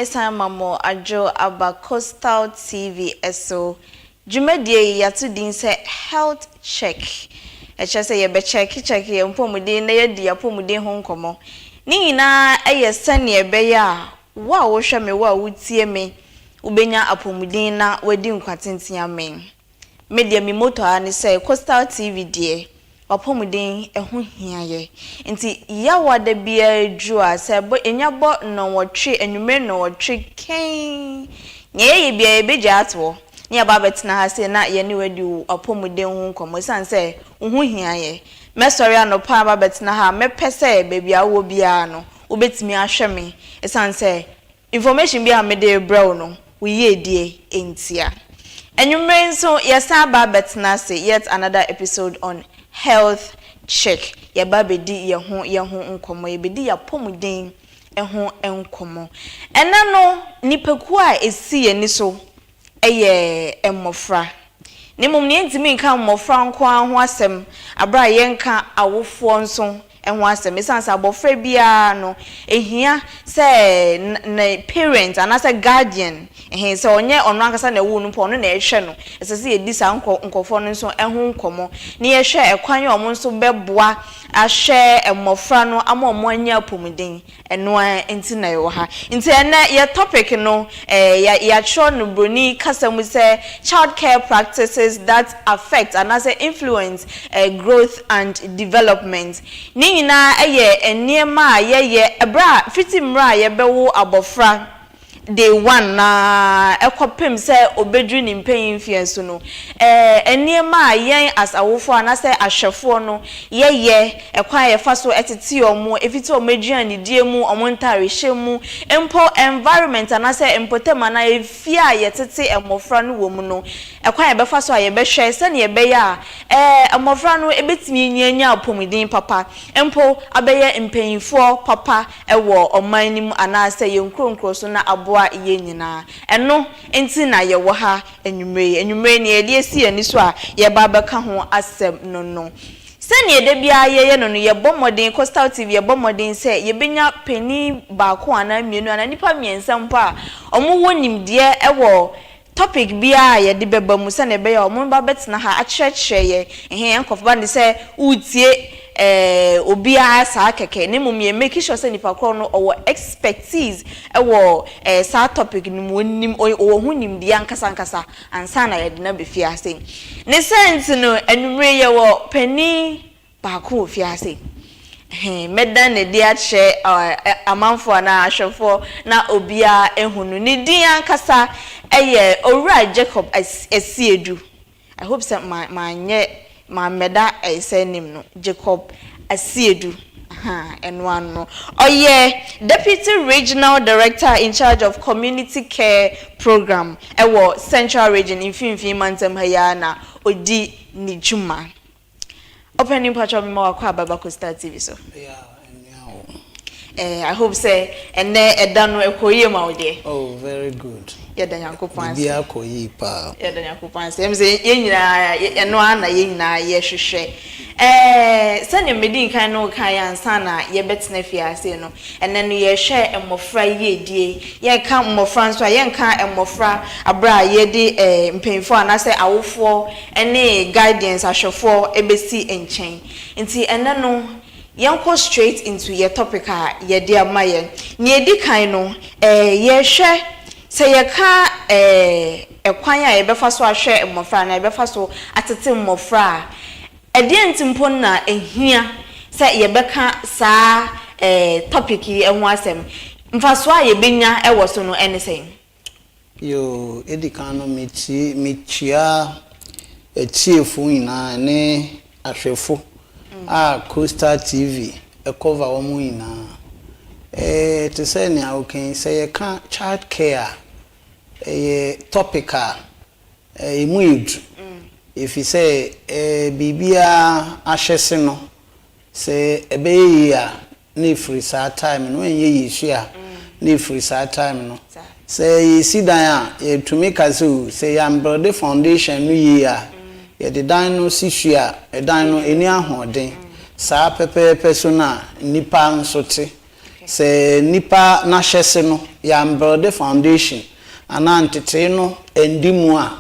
Esan mamo ajo aba Coastal TV eso. Jumedie yatu din se health check. Eche se ye be check ye mpomuden na ye di apomuden ho nkomo. Ni nyina eye sane ebe ya wa wo hwe me wa wutie me ubenya apomuden na wadi nkwatentin amen. Media mi moto ani se Coastal TV die apomuden eho hiaye nti ya wada bia adua se bo enyabo no wotwe enwume no wotwe ken nye bia ebeja atwo ne aba betina ha se na ye ne wadi apomuden ho nkomo san se ho hiaye mesori anopa aba betina ha mepese bebia wo bia no obetimi ahwe me san se information bia me de brew no we ye die entia enwume nso yesa aba betina se yet another episode on health check ya babedi ye ho nkomo ye bedi ya pomuden eho enkomo ena no nipaku a esi ye ni so eye emofra ni mum ni ntimi nka mmofra nko ho asem abra ye nka awofo nso enho asem esansa abofra bia no ehia se na parent anasa guardian se onye ono ankasa na ewu no po no na ehwe no esese ye di sa nkofo no nso eho nkomo ni ye hwe ekwan omo nso beboa ahwe emofra no ama omo anya pomuden eno enti na yo ha enti ena ye topic no ya cho no broni kasam se child care practices that affect and as influence growth and development ni nyina eye eniema ye ebra fitimra ye bewo abofra day one na ekopem se obedru ni mpanyin fienso no eniema yen as awofo anase ahwefo no ye ekwan ye faso etiti omo efiti omeduan ni die mu omo ntare hyemu empo environment anase empotema na efia ye tete emofra no wo mu no ekwan ye befaso aye behwe se ne ye be ya emofra no ebetimi nyanya apomuden papa empo abeye mpanyinfo papa ewo omanim anase ye nkronkro so na aboa ye nyina eno enti na ye wo ha enwumre ne ye esi ani so a ye ba beka ho asem no sene de bia ye no ye bomodin Coastal TV ye bomodin se ye benya pani ba ko ana mienu ana nipa miensa mpo a omo wonim de ewo topic bia ye de beba mu se ne be ya omo ba betina ha akyerɛkyerɛ ye enkof ba ne se utie obia sa keke ne mum ye make sure say nipa kro no owo expertise ewo sa topic ni mu nim owo hunim dia nkasa ansa na ye de na be fiase ne sense no enumre ye wo pani ba ko fiase medan ne dia che amanfo na ahwefo na obia ehunu ne dia nkasa eye owura Jacob ASIEDU. I hope say my meda nim no Jacob ASIEDU no Deputy Regional Director in charge of Community Care Program ewo Central Region in Finfin Mantem Hayana odi ni juma opening patch of more kwa baba Coastal TV so I hope say ene edano ekoye ma ode. Oh, very good. Ye da Nyankopon Bia akoyi pa. Ye da Nyankopon say em say ye nyina eno ana ye nyina ye hwehwe. Sane medin kan no kan ansa na ye betena fiase no ene no ye hwe emofra ye die ye ka emofra nso ye nka emofra abra ye de mpemfo anase awofo ene guidance ahwefo ebesi enchen nti ene no yanko straight into your topic ye dia maye ni edi kan no ye hwe se ye ka ekwan a ye befa so ahwe emofra na ye befa so atete emofra edi ntimpo na ehia se ye beka sa topic yi enho asem mfaso a ye benya ewo so no anything yo edi kan no michia etiefu ina ne ahwefo Coastal TV cover omo ina to say na okay say you can child care topical muid if you say bibia ahwese no say ebe ya na free sa time no enye yishia na free sa time no say you sit down to make us say am brother foundation no year ye the dino sisua e dino eni ahoden sa pepe persona nipa nsote Se nipa na hyese no ya build foundation ana ntete no endimu a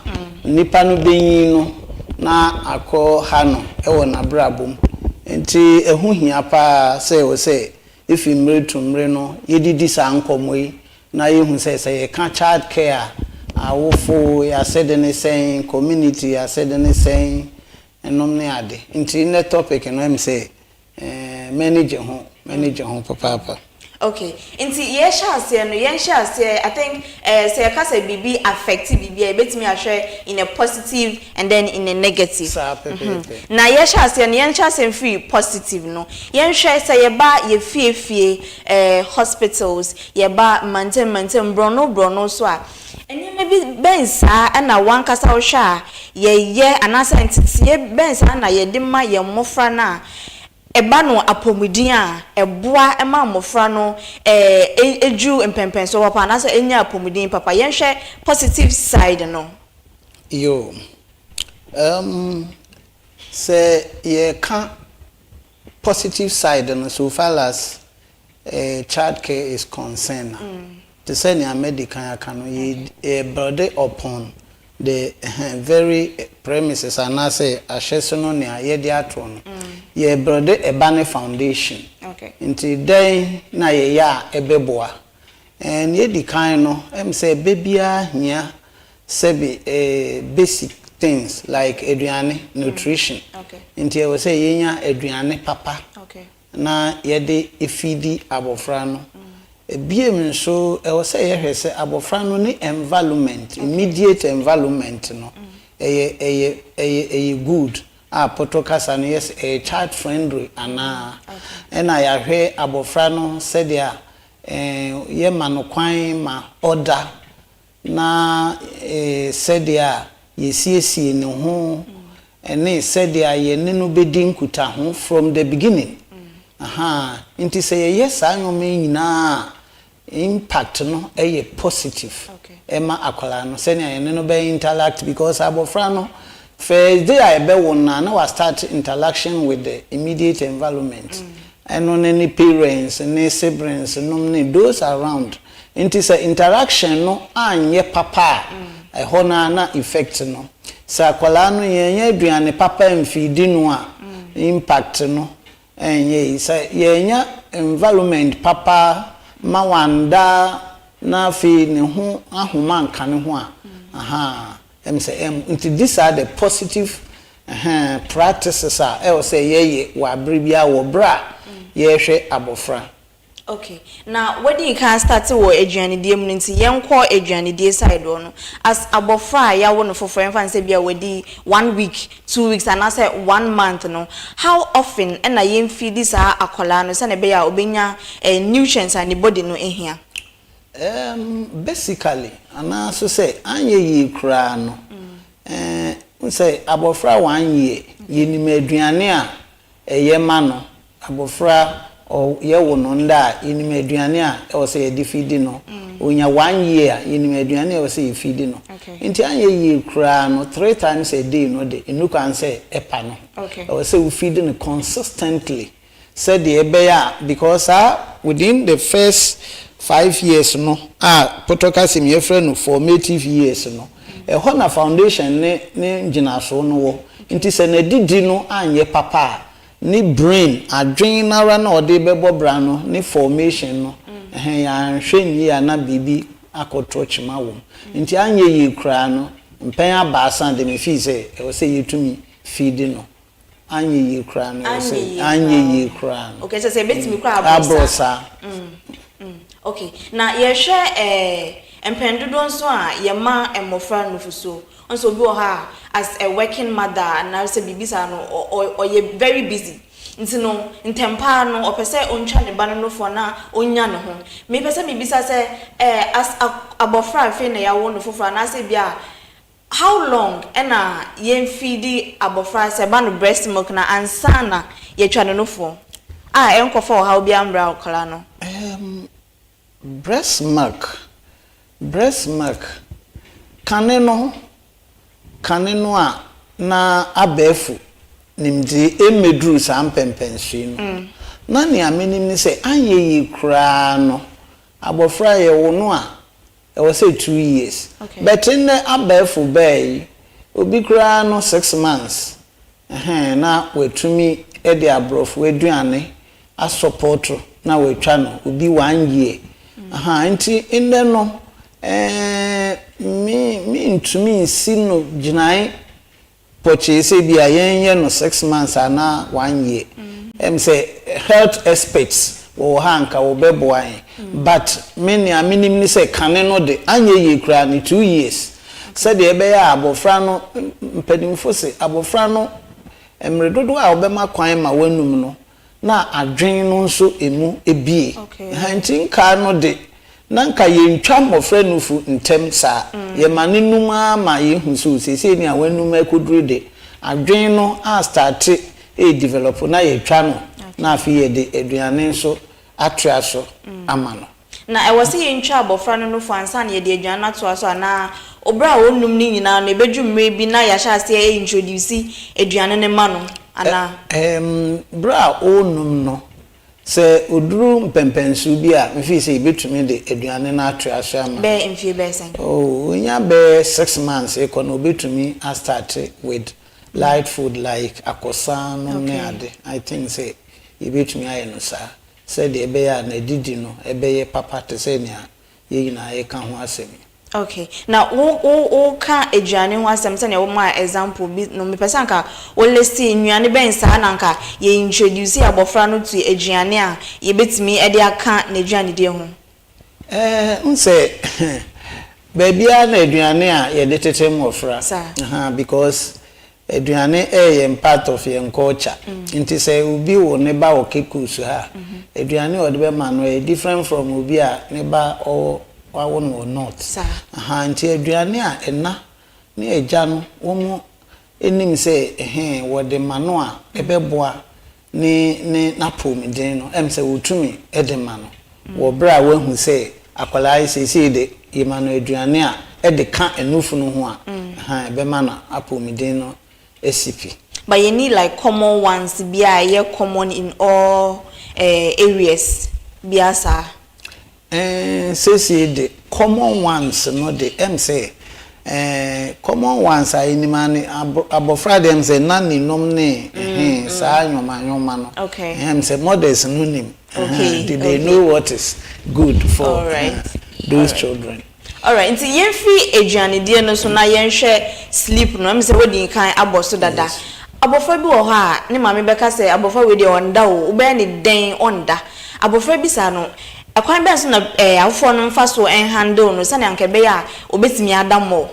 nipa no benyin no na akọ ha no ewo na brabom enti ehu hia pa se wo se if imre to mre no yedidi sa nkomoyi na yehu se ye ka child care awofo ya said anything community ya said anything enom ne ade enti ne topic no em say manage ho papa. Okay, inti ye share no yen share I think say ka say bibi affect bibi e betimi ahwe in a positive and then in a negative. Na ye share no yen share free positive no yen hwe say ye ba ye fie hospitals ye ba maintain brono so a enye maybe ben sa na wan kasa wo hwe a ye anasa entity ye ben sa na ye de ma ye mofra na eba no apomudin a eboa ema mofra no eju empempen so papa na so enya apomudin papa yenhwe positive side no yo say ye can positive side no so far as child care is concerned the senior medical can ye brother upon the very premises and I say ashesono ne ayede ato no ye brother ebane foundation okay nti den na ye ya ebeboa and ye di kan no em say bebia hia sebi basic things like aduane nutrition okay nti ye say yenya aduane papa okay na ye de efidi abofra no ebiem nso say ye hwese abofra no ni environment immediate environment no good protocol no yes a child friendly ana na ya hwe abofra no said ya ye manokwan ma order na said ya yesiesie ne ho ene said ya ye ne no bedi nkuta ho from the beginning inti say yes anyome nyina impact no positive ema akwala no senia ye ne no be interact because abofra no first day I be won na was start interaction with the immediate environment and on any parents any siblings no those around inti say interaction no anye papa na effect no sa akwala no ye aduane papa mfidi no a impact no enye say ye environment papa mawanda na fi ne ho ahoma nka ne ho a these are the positive practices say ye wa bribia wo bra ye hwe abofra. Okay, now what do you can start to aduane die mu nti yenko aduane die side no as abofra ya wo no for friend say bia wedi 1 week 2 weeks and I say 1 month no how often and I yen feed this akola no say na be ya obenya nutrients and the body no ehia basically ana so say anye yi kra no we say abofra 1 year yenim aduane a eyema no abofra o ye wo no nda yenim aduane a e say ye feed no onya 1 year yenim aduane e say ye feed no nti anye yi kra no 3 times a day no de enu kan say epa no e say we feed no consistently said the ebeya because within the first 5 years no protocol sim ye friend no formative years no e ho na foundation ne ngina so no wo nti se na didi no anye papa ni brain adwen na na ode bebo bra no ni formation no ya nhwenyi ya na bibi akotro chima wo nti anye yi kra no mpen abasa de me fi se e wo se yetumi feed no anye yi kra no se anye yi kra no okay so say betimi kra abrosa okay na ye hwe empendodo nso a ye ma emofra no fuso nso bi o ha as a working mother na say bibisa no or ye very busy nti no ntempa no opese ontwa ne ba no fo na onya ne ho me pese bibisa say as abofra fe na ya wo no fofo na say bia how long ena ye feed abofra say ba no breast milk na ansana ye twa no fo enkofo how bia mbra okala no breast milk kaneno a na abefu nimdi emedru sa mpempenshi no na ne amenim ni say anye yi kra no abofra ye wo no a e was say 2 years but in the abefo bay obi kra no 6 months na wetumi e de abrof weduane a support na wetwa no obi 1 year nti in the no me ntumi si no ginai purchase bi ayenye no 6 months ana 1 year say health experts wo hanka wo beboa but many aminim ni say kane no de anye ye kura ni 2 years said de ebe ya abofra no mpadimfo se abofra no emredodo a obema kwan ma wanum no na adwen no nso emu ebie hantin ka no de nanka ye ntwa mofra nufu ntem sa ye manenum ama ye husu sese ni awanum akoduru de adwen no a start develop na ye twa no na afi ye de aduane nso atwa so amano na e wose ye ntwa abofra no fo ansa na ye de aduane atwa so na obra wonum ni nyina na ebedwumme bi na ya sha ase e introduce aduane ne ma no ana bra wonum no se oduru mpempensu bi a mfi se betumi de aduane na atwa so ama be mfie be sen onya be 6 months e kono betumi a start with light food like akosano ne ade I think say you betumi aye no sa said ebe ya na didi no ebe ye papa te say nia ye na ye kan ho asemi okay na o ka aduane ho asem se na wo ma example bi no me pesa nka o lesi nnuane ben sa na nka ye introduce abofra no to aduane a ye betimi e de aka na aduane de ho nse bebia na aduane a ye de tete mofra because aduane part of your culture nti say ubi wo ne ba o kekusu ha aduane o de be ma no different from ubi a ne ba o won or not nti aduane a ena ne eja no wo mo enim say wo de ma no a ebeboa ne na pomiden no em say wotumi e de ma no wo bra wo hu say akwalai say de yema no aduane a e de ka enufu no ho a ebe ma na apomiden no SCP. But you need like common ones to be common in all areas. Biasa. Say the common ones no the say common ones are in mani abofra dem say nani nomne sa nyoma no. Okay. Say mothers no name. Okay. They know what is good for those children. All right, nti yenfi aduane die no so na yenhwe sleep no am se wodi kan aboso dada abofra bi wo ha ne mame beka se abofra we de onda wo be ne den onda abofra bi sa no akwan be so na afo no mfa so handle no sane anka be ya obetimi adamo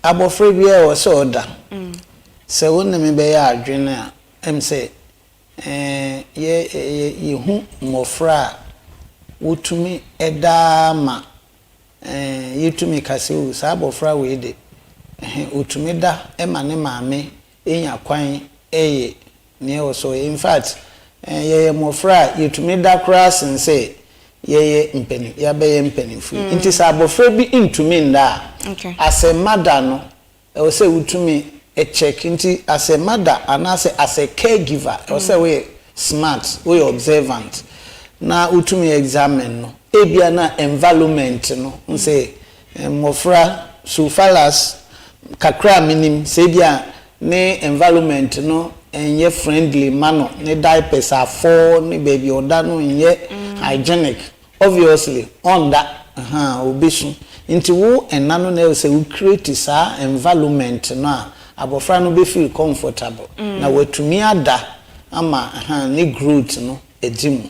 abofra bi e wo so oda se wonne me be ya adwene a em se ye hu mofra wotumi edama yetumi kase o sa abofra we de wotumi da ema ne maame enya kwan eye ne oso in fact ye mofra yetumi da cross nse ye mpeni ya be ye mpenifu nti sa abofra bi ntumi nda as a mother no o se wotumi e check nti as a mother anase as a caregiver o se we smart we observant na utumi examine no ebia na environment no say mofra so far as kakra minim say bia ne environment no enye friendly mano ne diapers are for ne baby oda no enye hygienic obviously on that obisu nti wo enano na say we create sa environment no abofra no be feel comfortable na watumi ada ama ne growth no edimu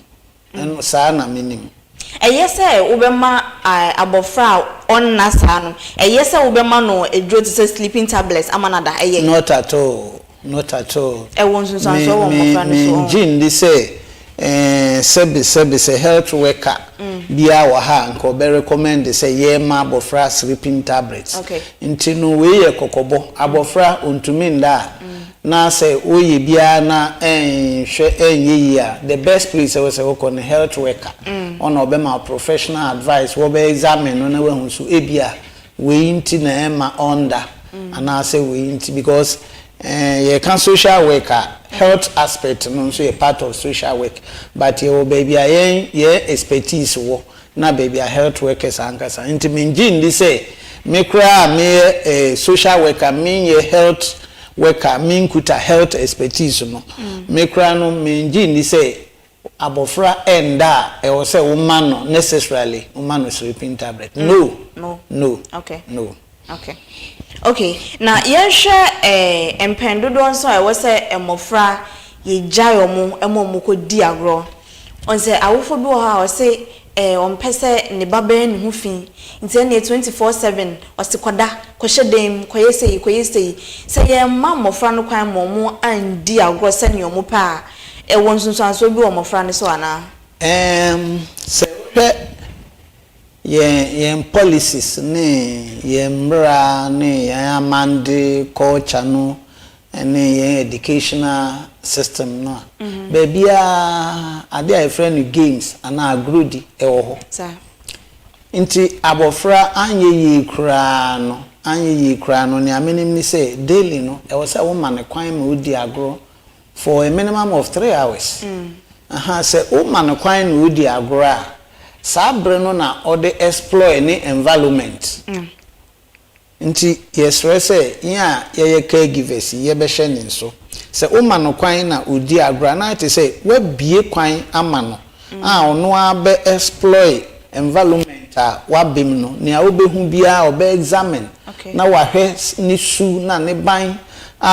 and sana minim say ubema abofra on nasa no say ubema no edro to say sleeping tablets amanada not at all wonso so won no so gin they say service health worker bia wa ha nko be recommend say yema abofra sleeping tablets nti no we ye kokobo abofra ontumi nda na say oye bia na hwe enye a the best place we say we call health worker on obema professional advice we be examine no na we hu so ebia we nti na ema under and I say we nti because ye can social worker health aspect no so a part of social work but your baby expertise wo na baby health workers ankasa nti menji ndi say me kra me social worker me health worker me nkuta health expertise no me kra no menji ndi say abofra enda e wo say woman no necessarily woman no sleeping tablet no okay no okay na yehwe empendodo nso e wo say emofra ye jayomo emomo ko di agro on say awofo bi wo ha o say on pese ne babe ne hu fin nti na 24/7 o se koda ko hyedem ko yesei say ye mamofra no kwan momo an di agro se ne omo pa e won sunsanso bi omofra ne so ana se yen policies ne yen bra ne yen amande culture no ne yen educational system no baby ade a friend games ana agrodi e wo ho nti abofra anye yi kra no ne amenim ni say daily no e wo say wo man kwan ma odi agro for a minimum of 3 hours say wo man kwan na odi agro a sabre no na ode explore any environment nti yesre say ya ye caregivers ye be hye so say wo man kwan na odi agro na te say we bie kwan ama no ono abe explore environment a wabem no ne a obehu bia obe examine na wahwe ni su na ne ban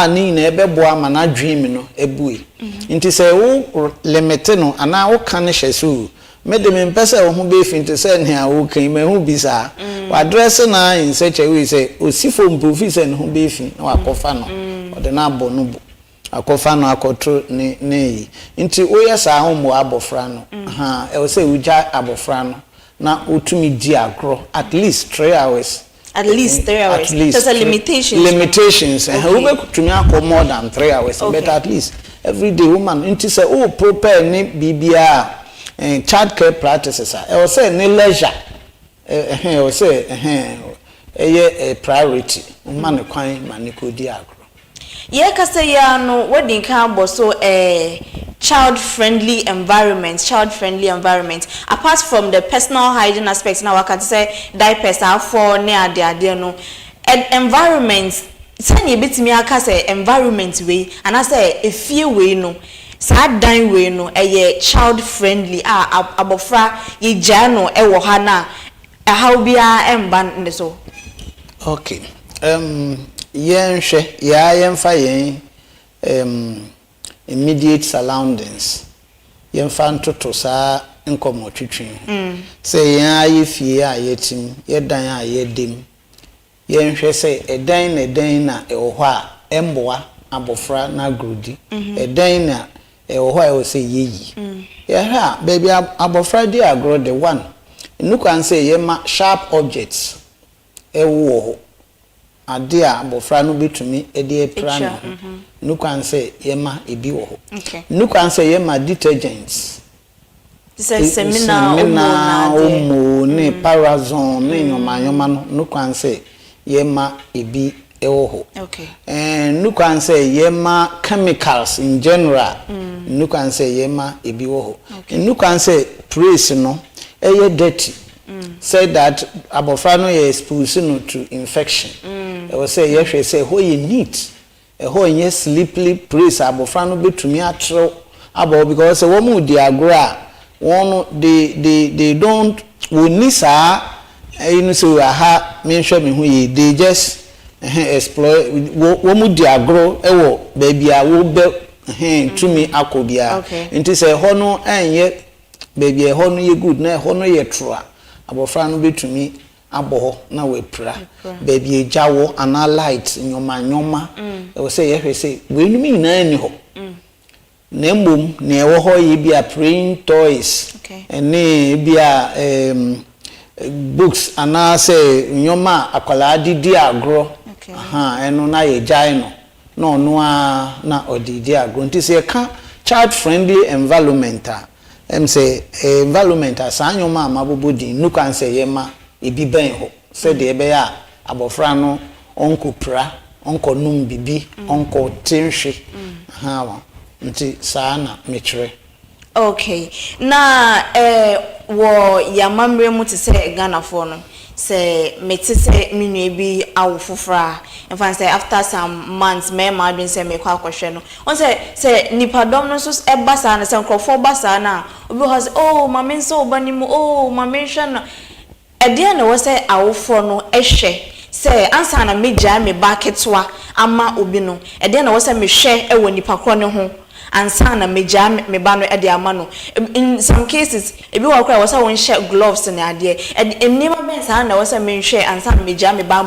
ni na ebe bo ama na dream no ebui nti say wo limit no ana wo kan hye so mede me mpese wo hu be finti say ne a wo kan me hu bisa wa address na in such a way say osifo improve say ne hu be fin na wakofa no ode na abo no bo akofa no akotro ne nti wo yesa ho mo abofra no e wo say uja abofra no na otumi di agro at least 3 hours at least 3 hours there's a limitations and we could more than 3 hours but at least every day woman nti say oh prepare ni bibia childcare practices I will say ni leisure I will say a priority woman kwan maniko di agro ye kase ya no wedding kan bo so child friendly environment apart from the personal hygiene aspects na wakati say diapers are for ne ade no environment sani betimi aka say environment we and I say efie we no sa dan we no child friendly abofra ye gya no wo ha na how bia emba ne so okay yen hwe ya yen fa yen immediate surroundings yen fa ntoto sa nkomo twetwen say yen aye fie a yetim yedan a yedem yen hwe say edan na ewo ho a emboa abofra na grodi edan na ewo ho a wo say yeyi ye ha baby abofra di agro the one nukwan say yema sharp objects ewo ho ade a abofra no betumi ede prano nukwan say yema ebi wo ho nukwan say yema detergents semina omo ne parazone ne nyoma no nukwan say yema ebi ewo ho nukwan say yema chemicals in general nukwan say yema ebi wo ho nukwan say praise no eye dirty say that abofra no ye expose no to infection e will say yes say ho ye neat e ho ye sleepily praise abofra no betumi atro abo because say wo di agro a won they don't we nisa you say aha me hwe me hu ye they just exploit wo di agro e wo baby a wo be tumi akobia nti say ho no enye baby e ho no ye good na ho no ye tro abofra no betumi aboho na we pra baby ejawo ana light nyoma e we say ye say we numi na ni ho na mbom na ewo ho ye bia praying toys ene bia books ana say nyoma akwala didi agro eno na ye jai no no na odidi agro nti say ka child friendly environment say environment asanyoma amabobodi nukan say yema ebi ben ho say de ebe ya abofra no onko pra onko num bibi onko tinhwe nti saa na mechre. Okay, na wo yamamre mu te se Ghana for no se meti se minwe bi awo fofra in fact say after some months me ma adwen se me kwa kwhwe no on se nipadom no so e basa na se nkrofo basa na obi has oh mama nso obani mu oh mama hwe na e dia na wo se awo fo no ehwe se ansa na meja me baketwa ama obi no e dia na wo se me hwe e wo nipakro ne ho ansa na meja me ba no e de ama no in some cases ebi wa kwa wasa won share gloves na ade enima ben sa na wasa me hwe ansa na meja me ba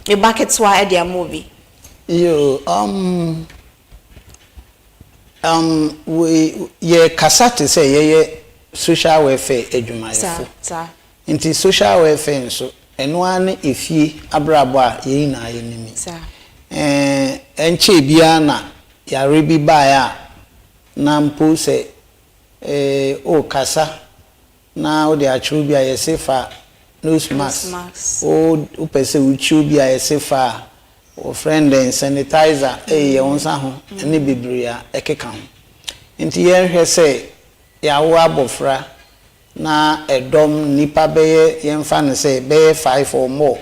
me baketwa e de ama obi yo we ye kasate say ye social welfare edwumayefo nti social welfare nso eno ane efie abrabo a ye na ye nimi enche bia na yare bi ba ya na mpo se o kasa na o de achu bia ye sefa nose mask o pese uchu bia ye sefa o friend and sanitizer ye wonsa ho ne bibria ekeka ho nti ye hwe se ya wo abofra na edom nipa beye ye mfa ne se beye 5 or more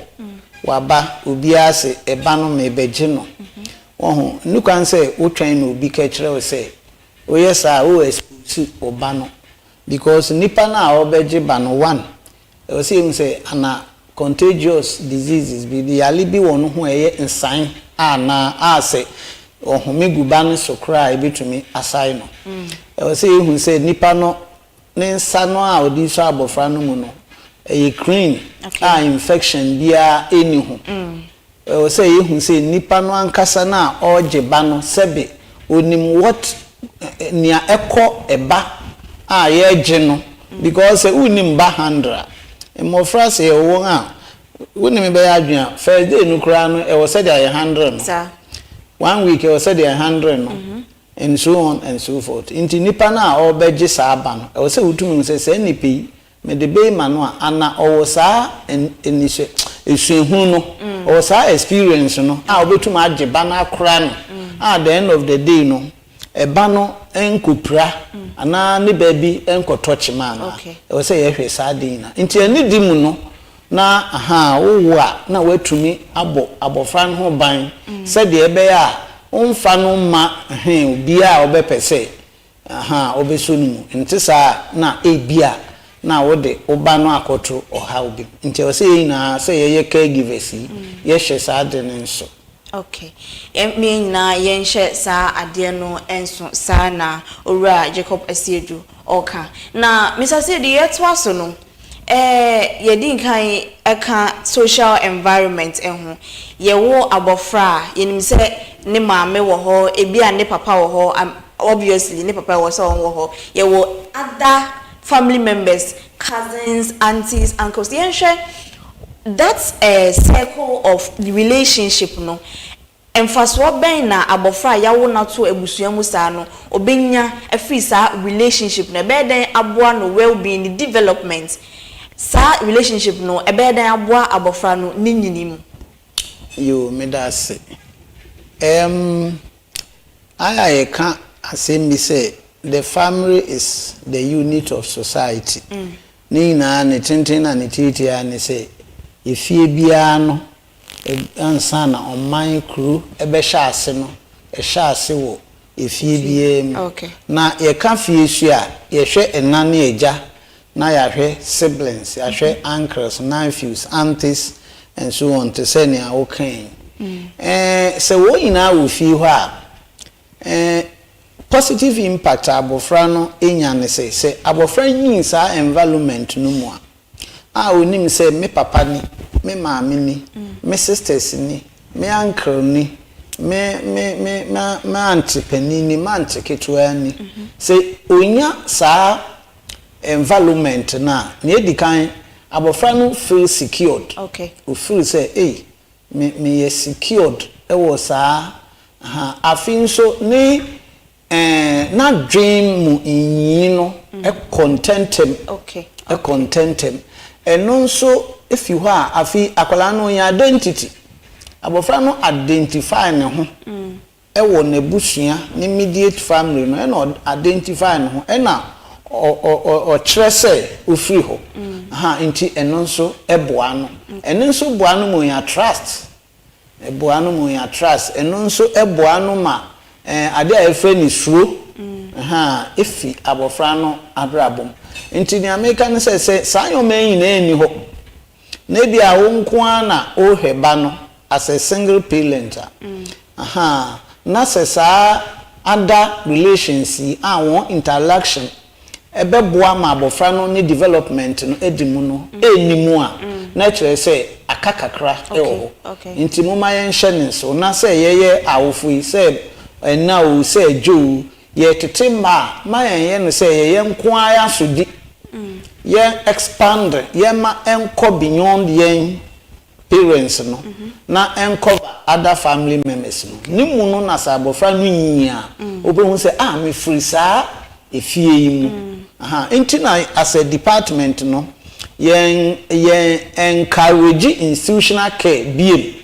waba obi ase eba no me beje no oho nukwan se wo twan no obi ka kire wo se o yesa o expose oba no because nipa na obeje ba no one o se him say ana contagious diseases bi di ali bi won ho eye nsan ana ase ohome guba no so kra ebetumi asai no o se hu say nipa no ne nsa no a odi so abofra no mu no eye clean infection bia eni ho o se hu say nipa no ankasa na oje ba no sebe onim what nia ekọ eba a ye gye no because unim ba 100 emofra se wo a unim be ya adwan first day no kra no e wo se dia 100 no 1 week e wo se dia 100 no and so on and so forth inti nipa na obegye saa ba no e wo se utum se nipa me de be ma no ana owo saa enise esuhu no owo saa experience no a obetum agye ba na kra no at the end of the day no eba no enkopra ana ne baby enkotoche man e wo say ye hwe saa din na nti ani di mu no na aha wo a na watumi abofra no ho ban se de ebe ya onfa no ma obi a obepese aha obeso nu nti saa na ebia na wo de oba no akoto oha obi nti wo say na say ye caregivers ye hwe saa de nso. Okay. Me na yenhye sa ade no enso sa na owura Jacob ASIEDU oka. Na Mr. ASIEDU yeto aso no ye din kan eka social environment ho. Ye wo abofra ye nim se ne maame wo ho ebi a ne papa wo ho obviously ne papa wo so wo ho. Ye wo other family members, cousins, aunties, uncles. Yenhye that's a circle of the relationship no emfaso ben na abofra yawo na to ebusuamu sa no obenya afri sa relationship na be den aboa no well-being development sa relationship no e be den aboa abofra no ninyinimu yo medase I can asem say the family is the unit of society ni na ne tenten na ne titi ya ne say efie bia no ansa na oman kru ebe hya ase no hya ase wo efie bia na ye ka fie su a ye hwe enane eja na ya hwe siblings ya hwe uncles nephews aunties and so on to say na wo kan se wo ina wo fie ho a positive impact abofra no enya ne se abofra yin sa environment no mu a onim say me papa ni me maame ni me sisters ni me uncle ni me auntie pani ni auntie ketwa ni say onya sa environment na edikan abofra no feel secured o feel say me secured e wo sa afin so ni na dream mu yin no e contentem e contentem eno nso if you are afi akwala no ya identity abofra no identify ne ho ewo na busua ni immediate family no na identify no na o kyerese ofiri ho nti eno nso eboa no eno nso boa no mo ya trust eboa no mo ya trust eno nso eboa no ma ade a efe ni suro efi abofra no abrabom nti ni America no say sanyo man na eni ho na bia wo nko na o hweba no as a single parent na se sa other relations won interaction ebe boa ma abofra no ni development no edimu no enimu a na kire se akakakra ewo nti mo ma yen hye ne so na se yeye awofo yi se na o se jo ye tete ma yen no se yeye nko aya sodi ye expand ye ma enko beyond yen parents no na encover other family members no ni mu no na sa abofra no nyia obehu se me free sa efie yi mu nti na as a department no yen encourage institutional care biem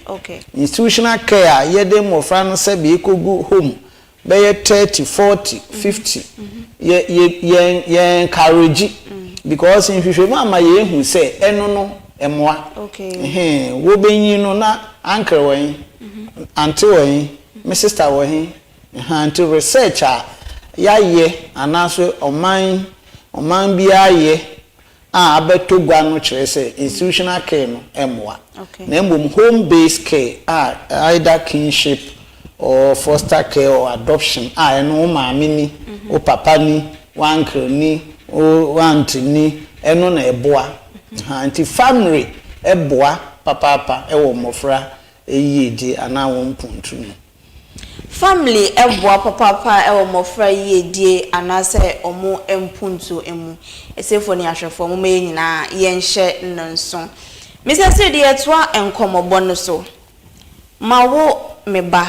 institutional care ye dem mofra no se be ekogu home be 30 40 50 ye encourage because in hwehwe ma ye hu se eno no emoa wo benyi no na uncle wen auntie wen my sister wen auntie researcher ya ye anaso oman bia ye abeto gwa no kire se institutional care no emoa na mbom home based care either kinship or foster care or adoption eno maami ni o papa ni wa uncle ni o auntie ni eno na eboa anti family eboa papa ewo mofra eyedi ana won puntu family eboa papa ewo mofra yedi ana se omo empuntu emu esefo ni ahwefo mo me nyina yenhye nnanso mesese de etwa enkomobo no so mawo meba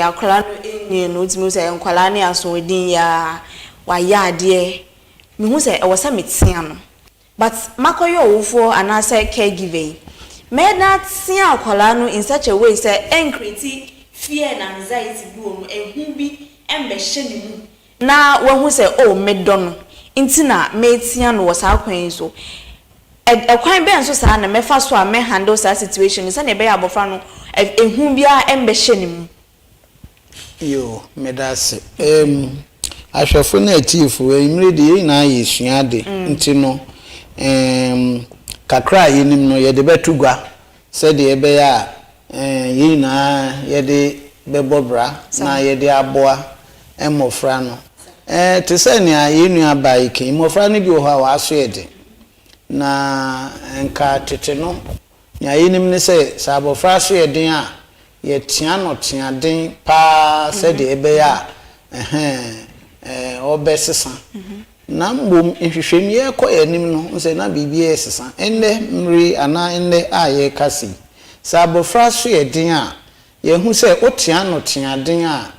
akola no enye no timi se enkola ne aso edin ya wa yaade mehu se ewo se metia no but makoyo owufo anase caregiver made that see akola no in such a way say encreate fear and anxiety bi wo ehu bi embehye ni mu na wahu say medo no ntina metia no wasa kwan so ekwan be nso sa na mefa so a me handle sa situation say na be abofra no ehu bia embehye ni mu yo medase ahwefo na atiefo emre de na yesuade ntino kakra yenim no yede betugwa se de ebe ya yina yede bebobra na yede aboa emofra no te se ne yenu abai ke emofra no bi ho a waso yede na enka tete no nya yenim ne se sabofra so yede a ye tia no tia den pa se de ebe ya obesesa na mbom nhwehwem ye kɔ yanim no nse na bibie esesa enne mri ana enne aye kasi sabofra so ye den a ye hu se otia no tia den a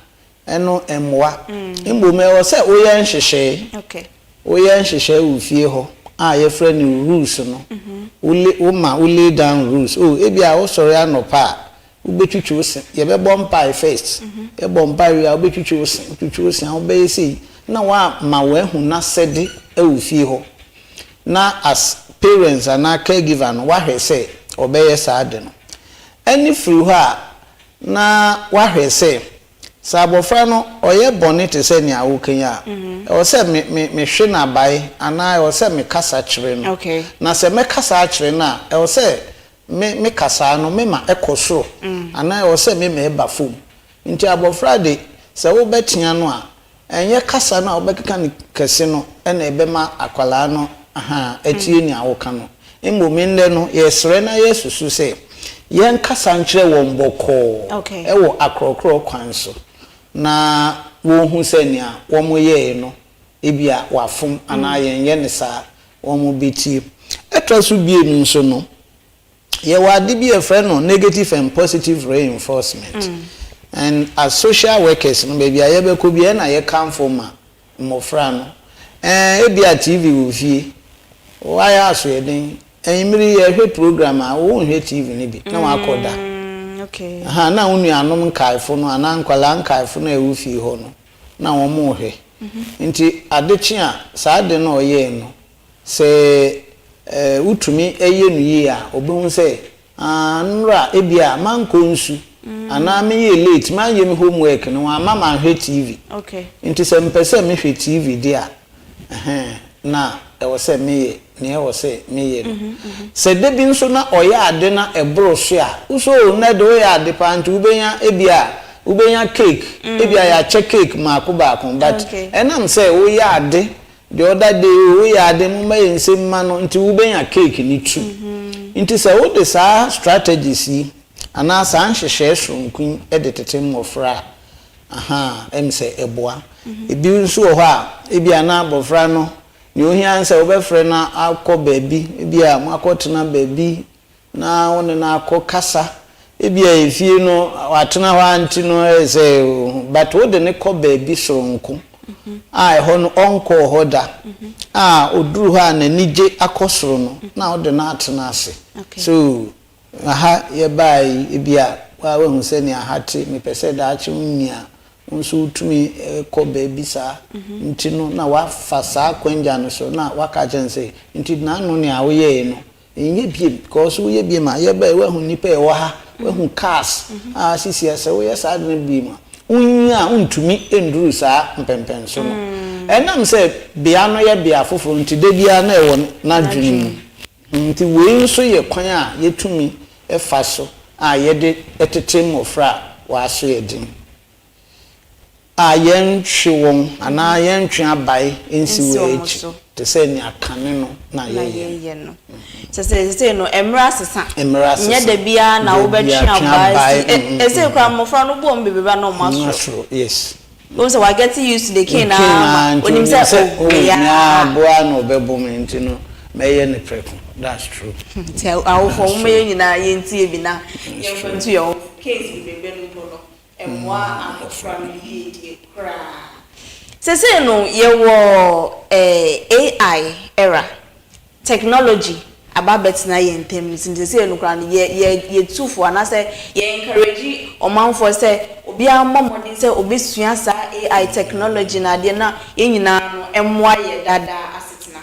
eno emwa mbom e wo se oye nhwehwe oye nhwehwe ufie ho a ye fra ni rules no ule down rules ebi a wo sori anopa ubetwitwu se ye be bompai first e bompai ya ubetwitwu se a obeyesi na wa ma we hu na sede ewufie ho na as parents and caregiver no wa hwe se obeye saade no any free ho a na wa hwe se sabofra no oye bonite se ni awokenya o se me hwe na bai ana o se me kasa kire no na se me kasa kire na o se me kasa no me ma ekoso ana o se me eba fom nti abofra de se wo betia no a enye kasa na obekeka ni kese no na ebema akwala no atie ni awoka no mbominde no yesre na yesusu se yen kasa nkire wo mboko ewo akrokro kwan so na wo hu se ni a wo moye no ebia wafom ana yenye ne sa wo mo beti etraso bie mi nso no ye wade bi efre no negative and positive reinforcement and as social workers no baby ayebeko bi na ye kamfo ma mofra no ebia TV wo fie why aso yeden enmiri ye hwe program a wo hwe TV ni bi na wakoda Okay. Aha na unu anom nkaifo no ana nkwala nkaifo na ewu fi ho no na wo mo hwe nti adechi a saade na oye no se utumi eye nu yi a obehun se nra ebia manko nsu ana me ye late man ye me homework no ama man hwe TV. Okay. Nti se mpese me hwe TV dia na ewo se me ne ewo se me ye se de bi nso na oye ade na ebro so a uso na de oye ade pa nti ubenya cake ebia ya che cake maako baako but enam se oye ade the other day oye ade mu maye nsem ma no nti ubenya cake ni tu nti se wo de sa strategies yi ana sa nhehye sonkun edetete mmofra se eboa ebi nso ho a ebia na abofra no ni ohia nse obefre na akọ baby ebia mu akọtena baby na woni na akọ kasa ebia efie no watena ho anti no say but wo de ne kọ baby soronko ho no onko hoda oduru ho na nije akosoro no na wo de na atena ase so aha ye bai ebia wa hu se ni ahate me pese da achi unia nso utumi kọ baby sa nti no na wa fasa kwanja no so na waka jense nti na no ne awoye no enye biem because wo ye biem a ye ba we hu nipa e wa ha we hu cars sisi ese wo ye sa de biem unya untumi enduru sa mpempen so no enam se bia no ye bia foforo nti de bia na e wo na dwene nti we nso ye kwan a yetumi e fa so ye de etete mofra wa so ye din yen hwewon ana yen twa bai ensi wechi te se ni akane no na ye no se no emra sesa nya da bia na wo betwa bai ese kwa mofra no bom bebeba no maso yes we say we get used to the king na onim say ya boa no bebom nti no meye ne preko that's true tell awo for me nyina ye ntie bi na ye mfantu yo case bebe no no emwa afra mi die kra sese no ye wo AI era technology ababet na ye ntem sese no kra ye tufo ana say ye encourage omanfo say obi amomodi say obesua sa AI technology na de na ye nyina no emwa ye dada asetina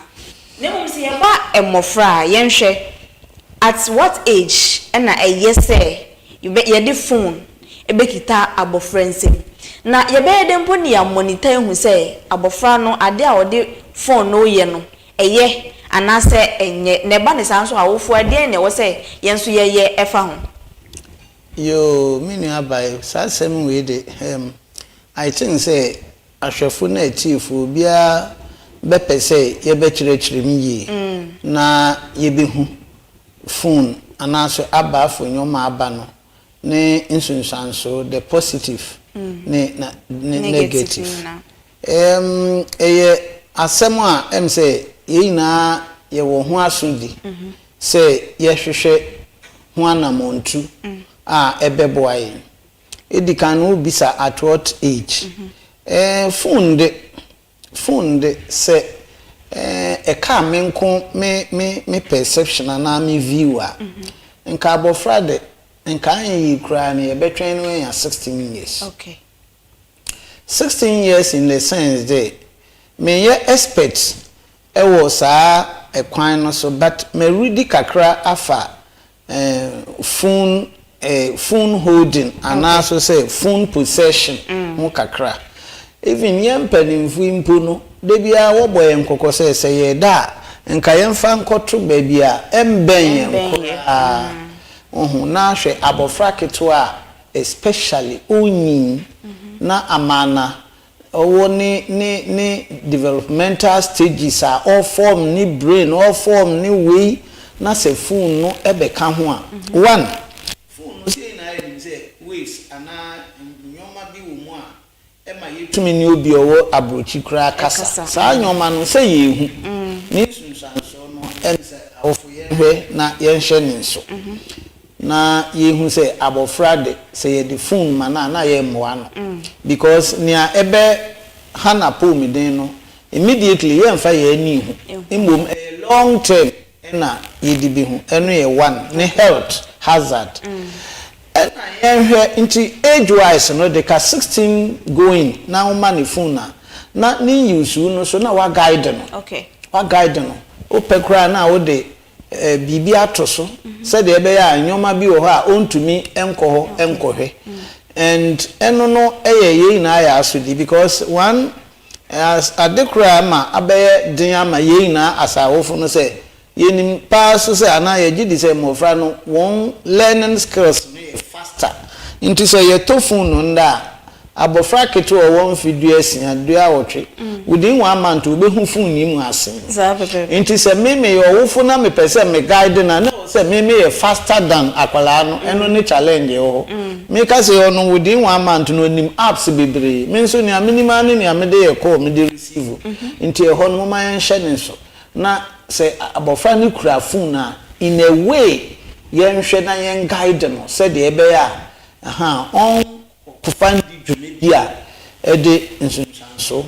nemu se ye ba emofra ye nhwe at what age na say you be ye the phone ebekita abofrense na yebe de mpo ni ya monitor hu se abofra no ade a ode phone no ye no eye anase enye ne ba ne sanso awofo ade ne wo se yenso ye efa ho yo mini abai sasem we de I think say ahwefo na atifu bia be pese ye be kirechire mi yi na ye be hu phone anaso abafo nyoma aba no ne insunsanso the positive ne negative asem a say ye na ye wo ho asodi say ye hwehwe ho anamontu ebeboa ye edikan no bisa at what age phone de say ka menko me perception na me view a nka abofra de nka yi kra ne betwen no ya 16 years okay 16 years in the sense that me ye expert ewo saa ekwan no so but me ready kakra afa phone holding and also say phone possession mo kakra even yem pedinfu impo no de bia wo boye nkoko say ye da nka yem fa nkoto ba bia emben yen na hwe abofra keto especially onyin na amana owo ni developmental stages are all form ni brain all form ni way na se phone no ebeka ho a one phone no say na even say waves ana nyoma bi wo mu a ema yetumi ni obi owo abrochi kra kasa sa nyoma no say yehu ni sunsanso no ense awofo yehwe na yenhye ni nso na yehu say abofra de say the phone mana na ye mwa no because nia ebe hana po midin no immediately ye mfa ye ani hu imbom long term na ye di bi hu eno ye one ne health hazard ena Into age wise, no, they can 16 going now money phone na ni use no so na wa guide no. Okay. Wa guide no. O pekra na wo de bibi ato so. Say de be ya nyoma bi wo ha ontumi enko enkohwe. And eno no ye na ya asodi because one as adekra ma abeye din ama ye na asawofo no say yenim pass say ana ye gidi say mofra no won learning skills no faster into say ye to phone no nda abofra keto o won video ESSIEN adua wotwe within 1 month we be hu phone ni mu asen into say me ye wofo na me pese me guide na say me ye faster than akwala no eno ni challenge ho me ka say ono within 1 month no nim apps bebre me so ni aminimal ni amede ye call me dey receive into e ho no ma yan hye ne so na say abofra ni kura phone in a way yen hwe na yen guide no say de ebe ya on kufan di dwumedi e de nsunsanso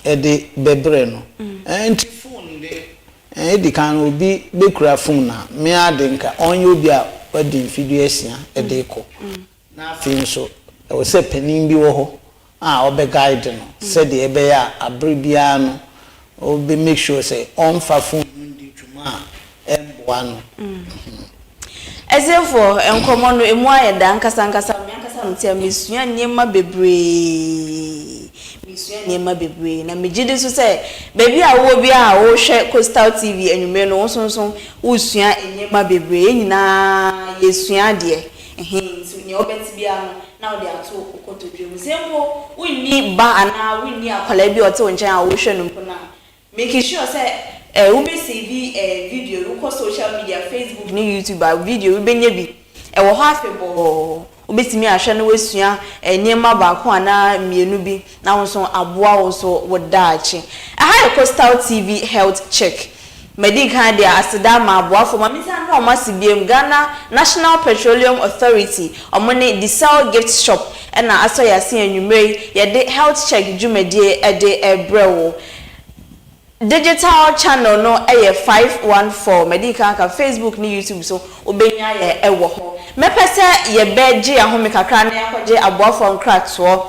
e de bebre no enti phone de e di kan obi be kura phone na me ade nka onye obi a wadi video ESSIEN e de ko na afin so e wo say panin bi wo ho obe guide no say de ebe ya abribia no obi make sure say on fa phone ndi dwuma emboano Ezefo enkomo no emu ayeda nkasa nkasa ntia mesua niema bebre na megide so say baby a wo bi a wo hwe Coastal TV enwume no wonsonson usua niema bebre nyina yesua de so ni obeti bia no na ode ato okotodwem sembo winni ba ana winni akwala bi ote wonchen a wo hwe no mpona make sure say we be see video we ko social media Facebook ni YouTube video we be nya bi wo ho afebo obetimi ahwe no wasua niema ba ko ana mienu bi na wonso aboa wonso wodaachi aha Coastal TV health check medical dia asida ma aboa fo mamisa na omasibiem Ghana National Petroleum Authority omone diesel gift shop na aso yase anwumre ye de health check jumedie e de ebrewo digital channel no 514 medical ka Facebook ni YouTube so obenya ye ewo ho mepese ye beje ahome kakra na yakoje aboafo nkratso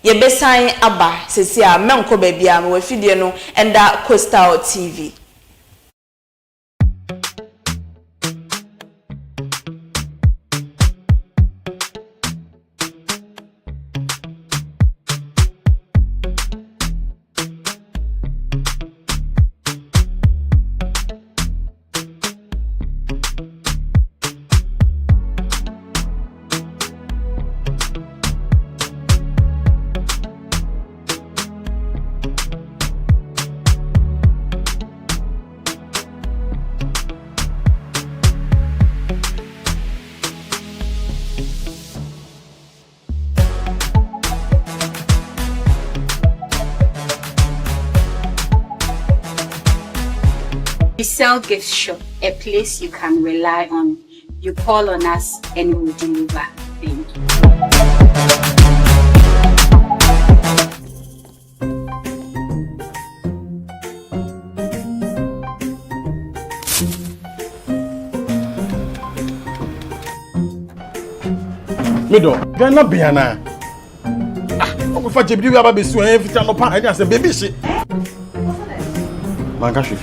ye besan aba sesi a menko ba bia me wafidie no enda Coastal TV. Diesel gift shop, a place you can rely on. You call on us and we will deliver. Thank you. Mido, Ghana Biana. Ah, we fight you about besu and every time no pan. I say baby shit. Mangashi.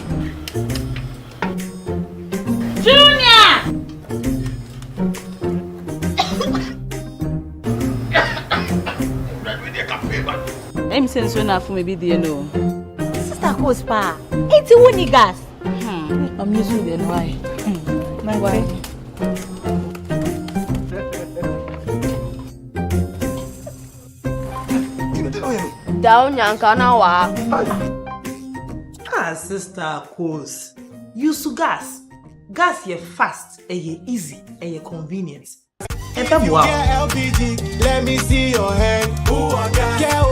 I'm saying so enough for maybe the no. Sister goes pa. It's a winning gas. I'm used to it. Why? My wife. Down yankana wa. Ah, sister goes. Use gas. Gas ye fast, ye easy, ye convenient. Wow. LPG, let me see your hand. Ooh, I got yeah.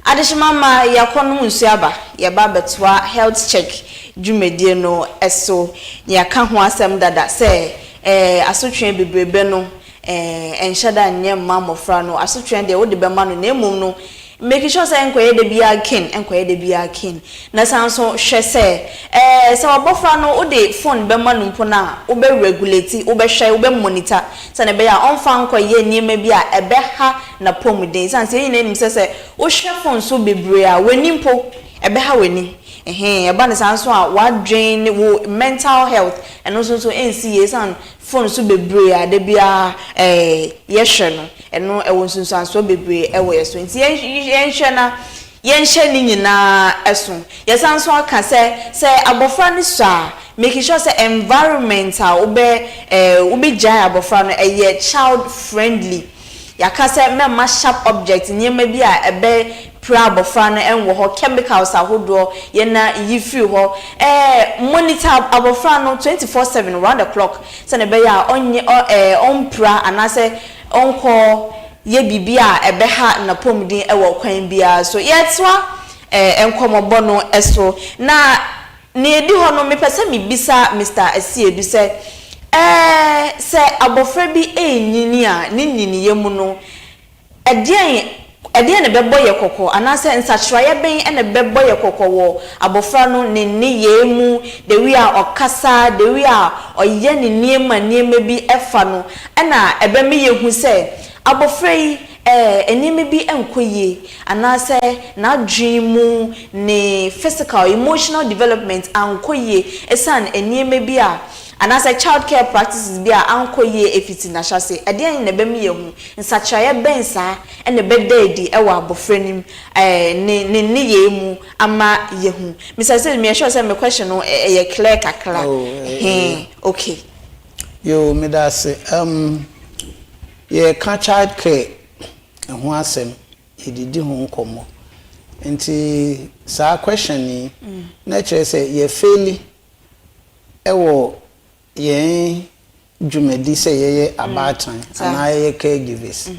Adishimama yakonu nsuaba yaba betwa health check dwumedie no eso yaka ho asem dada se asotwe bebrebe no enhyada nye mamofra no asotwe de wode be ma no na emum no make sure say enkoye de bia kin na sanso hwe say se obofra no wo de phone be ma no mpo na wo be regulate wo be hwe wo be monitor se ne be ya onfa nkoye niema bia ebe ha na pomuden sanse yin nim se wo hwe phone so bebre a wani mpo ebe ha wani eba ne sanso a wa drain wo mental health and also so NCA san phone so bebre a de bia yehwe no eno e won sunsan so bebre e wo yeso nti yenhwe na yenhwe ni nyina eso yesanso aka se abofra ni so a make sure say environmental obe jai abofra no child friendly yaka se me sharp object nyema bi a ebe abofra no enwo ho chemicals ahodo ye na yifiri ho monitor abofra no 24/7 round the clock se ne be ya onye onpra anase onko ye bibia ebe ha na pomdin ewo kwan bia so yetwa enkomobo no eso na ne edi ho no mepese mebisa Mr. ASIEDU se abofra bi enyini a ne nyini yemu no edien ne bebo ye kokko anase nsachraye ben ene bebo ye kokko wo abofra no ne yemu de wi a okasa de wi a oye ne niema bi efa no ena ebe me yehu se abofra yi enime bi enkoye anase na dream ne physical emotional development ankoye esan enime bi a anase child care practices bi a ankoye efiti na hyase edien ne be me yehu nsachaye bensa ene be dedi ewa abofra nim ne yemu ama yehu Mr. Say me sure say me question no ye clear kakra okay yo me da say ye ka child care ho asem edidi ho nkomo nti sa question ni na chere say ye faili ewo ye dwumedi say ye abatan ana ye caregivers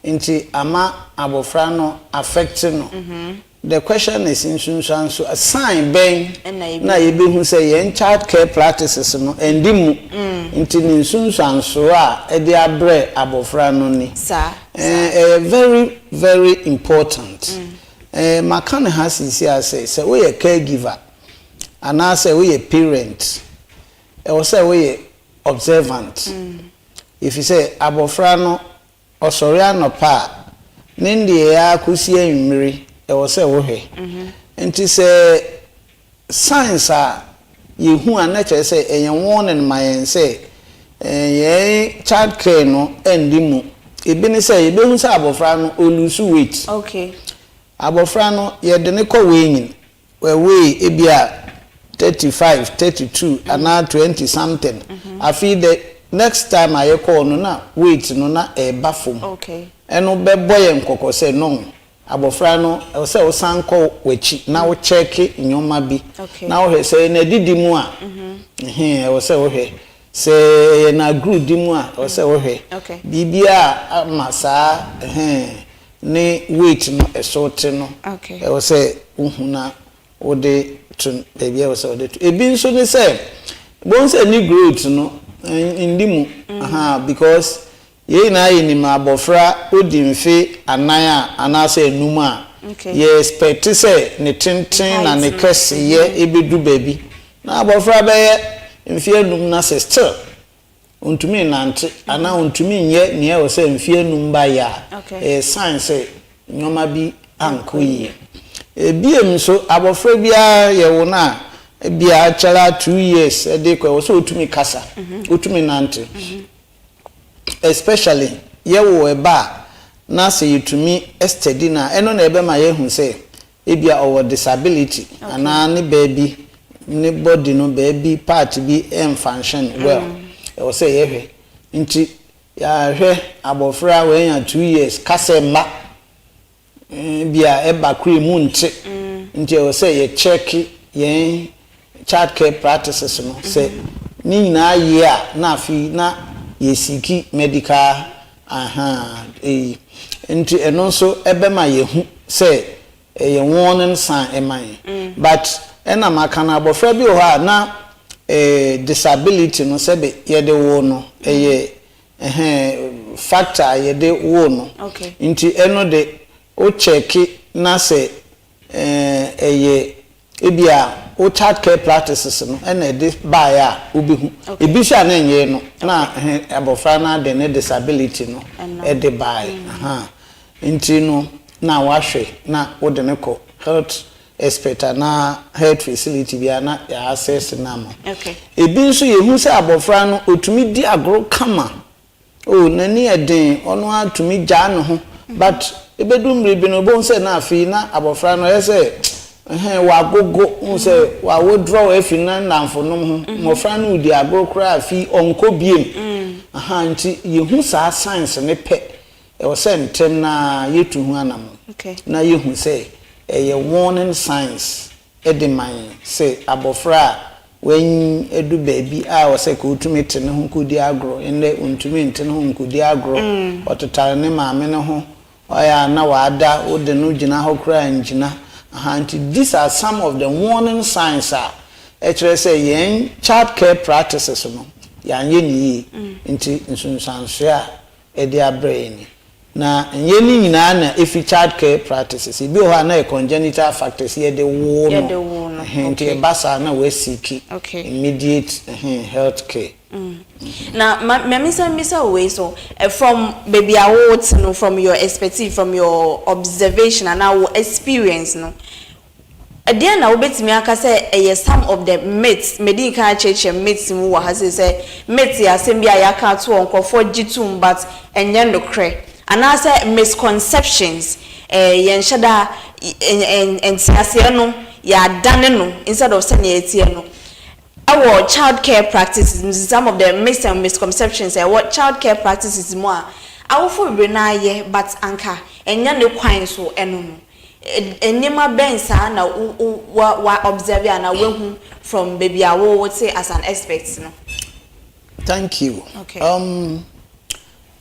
nti ama abofra no affect no the question is insunsan so a sign ben na ye be hu say ye child care practices no endimu nti insunsan so a e de abre abofra no ni very very important makane has say we a caregiver and I say we a parent I say we observant if you say abofra no osori anopa nindi ya kusi enwiri e wo say wo hwe enti say science a yehu anache say eyen warning my say child care no endimu ebi ni say ebe hu say abofra no olusu weight okay abofra no ye de ne ko weyin we ebi a 35 32 ana 20 something afi the next time I call no na weight no na e bafom okay eno be boye nkoko say no abofra no e say o san ko wachi na wo check nyoma bi na wo he say na didi mu a e say wo he say na group di mu a o say wo he bibia masa ne weight no e sort no e say uhuna wo de tun baby e say wo de ebi nso ne say bon say ni growth no indimu because ye na ye ni ma abofra odimfe anan a anase enum a ye expect say ne tenten na ne kese ye ebedu baby na abofra be ye mfe enum na say still ontumi nante ana ontumi nye ne e say mfe enum ba ya science nyoma bi ankoyi ebiem so abofra bia ye wo na bia chala 2 years e dey kwa so otumi kasa otumi nante especially ye wo eba na say yutumi steady na eno na ebe ma ye hu say e bia owo disability ana ne baby ne body no baby part bi em function well e wo say ye hwe nti ya hwe abofra we ya 2 years kasa ma bia eba kure mu nti e wo say ye check ye child care practices no say ni na ye a na afi na yesiki medical nti eno so ebe ma ye hu say ye warning sign eman but ena maka na abofra bi o ha na disability no sebe ye de wo no ye factor ye de wo no nti eno de o check na se eye ebia o child care practices no na de buy a obihu ebi sha na enye no na abofra na de ne disability no e de buy nti no na wahwe na wo de ne ko health expert na health facility bia na ya access na mo ebi nso ye hu se abofra no otumi di agro kama nani eden ono atumi gya no ho but ebedum rebi no bon se na afi na abofra no yese wa gogo se wa withdraw afi na namfo no ho mofra no di agro kra afi onko biem nti ye hu sa science ne pe e wo se ntem na yetu hu anam na ye hu se eye warning signs ediman se abofra when edu baby a wo se ko utumi te ne ho kodi agro ene untumi nte ne ho kodi agro ototare ne maame ne ho oya na wada wo de no gina ho kra ngina these are some of the warning signs actually say yen child care practices no yan ye ni nti nsunsanso a e de abrain na ye ni nyina na if child care practices bi ho na congenital factors ye de wo no nti basa na we seek immediate health care. Now, Misa way so from baby awards, no, from your expertise, from your observation and our experience, no. Again, I will bet me I say some of the myths, medical church and myths who has say myths ya sembia ya can't to for G2 but and no cray. And I say misconceptions, yenshada and siasiano ya done instead of saying no. Our child care practices, some of the myths and misconceptions, what child care practices more. Our for benaye but anka and yan the quine so enono. And Nima Bensa na wa observe na we from baby I would say as an expert. No? Thank you. Okay.